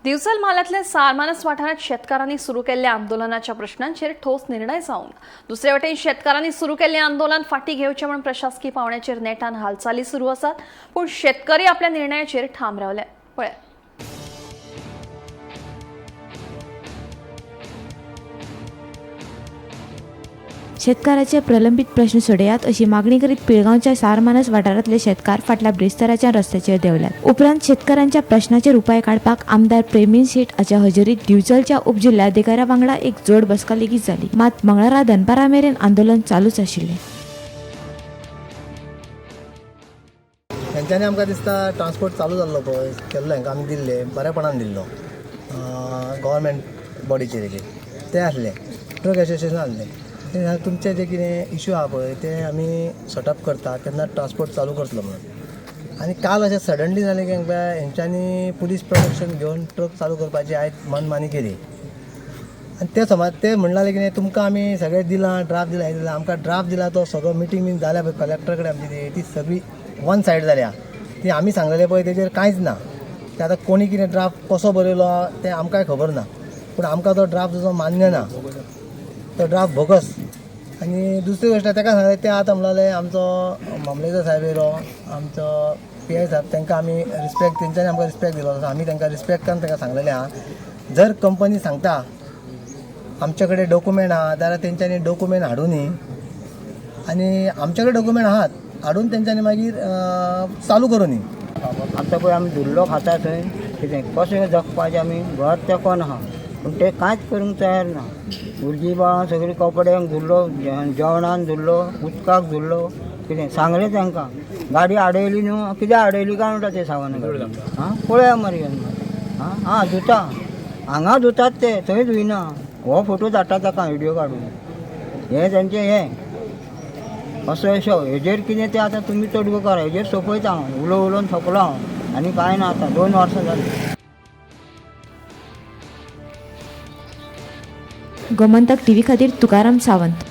दिवचल मालातल्या सारमानस वाठारात शेतकारांनी सुरू केलेल्या आंदोलनाच्या प्रश्नांचेर ठोस निर्णय जावन दुसरे वटेन शेतकारांनी सुरू केल्लें आंदोलन फाटी घेवचें म्हूण प्रशासकीय पावंड्याचेर नेटान हालचाली सुरू आसात, पूण शेतकरी आपल्या निर्णयाचेर ठाम रावले. पळय शेतकाराचे प्रलंबित प्रश्न सोडयात अशी मागणी करीत पिळगांवच्या सारमानस वाठारांतले शेतकार फाटल्या ब्रेस्ताराच्या रस्त्याचेर देवल्यात. उपरांत शेतकारांच्या प्रश्नाचेर उपाय काडपाक आमदार प्रेमीन शेट हाच्या हजेरीत दिवचलच्या उपजिल्हाधिकाऱ्या वांगडा एक जोड बसका लेगीत जाली. मात मंगळारा दनपारा मेरेन आंदोलन चालूच आशिल्लें. तेंच्यांनी आमकां दिसता ट्रान्सपोर्ट चालू जाल्लो पळय केल्लो हांकां आमी दिल्ले बरेपणान दिल्लो गव्हर्मेंट बॉडीचे तेजेर ते आसले ट्रक एसोसिएशन आसलें. तुमचे जे कितें इश्यू आहा पळय ते आमी सॉर्ट करता तेन्ना ट्रान्सपोर्ट चालू करतलो म्हणून. आनी काल अशें सडनली जालें की हेंच्यांनी पुलीस प्रोटेक्शन घेवन ट्रक चालू करपाची आयज मनमानी केली. आनी ते समज ते म्हणलें की तुमकां आमी सगळें दिलां ड्राफ्ट दिला हें दिलां आमकां ड्राफ्ट दिला तो सगळो मिटींग बीन जाल्या पळय कलेक्टर कडेन आमची ती सगळी वन सायड जाल्या. ती आमी सांगलेलें पळय तेजेर कांयच ना. ते आतां कोणी कितें ड्राफ्ट कसो बरयलो तें आमकांय खबर ना, पूण आमकां तो ड्राफ्ट जो मान्य ना, तो ड्राफ्ट बोगस. आनी दुसरी गोश्ट ताका सांगलें ते आतां म्हणलें आमचो मामलेदार साहेब येयलो, आमचो PI साहेब, तांकां आमी रिस्पेक्ट तेंच्यांनी आमकां रिस्पेक्ट दिलो आमी तांकां रिस्पेक्टान तांकां सांगलेलें आहा जर कंपनी सांगता आमचे कडेन डॉक्युमेंट आहा जाल्यार तेंच्यांनी डॉक्युमेंट हाडूनी आनी आमचे कडेन डॉक्युमेंट आहात हाडून तेंच्यांनी मागीर चालू करूनी. आतां पळय आमी धुल्लो खाता थंय कितें कशें जगपाचें आमी घर तेंकोन आहा, पूण ते कांयच करूंक तयार ना. भुरगीं बाळां सगळीं कपड्यांक धुल्लो, जेवणान धुल्लो, उदकाक धुल्लो. कितें सांगलें तांकां गाडी आडयली न्हू, कित्याक आडयली काय म्हणटा ते सांगना. आं पळया मरे आं धुता हांगा धुतात ते थंय धुयना. हो फोटो धाडटा ताका व्हिडियो काडून. हें तेंचें हें असो अशो हेजेर कितें तें आतां तुमी तोडगो करा. हेजेर सोंपयता हांव उलोवन सोंपलो हांव आनी कांय ना. आतां 2 वर्सां जालीं. गोमंतक TV खातीर तुकाराम सावंत.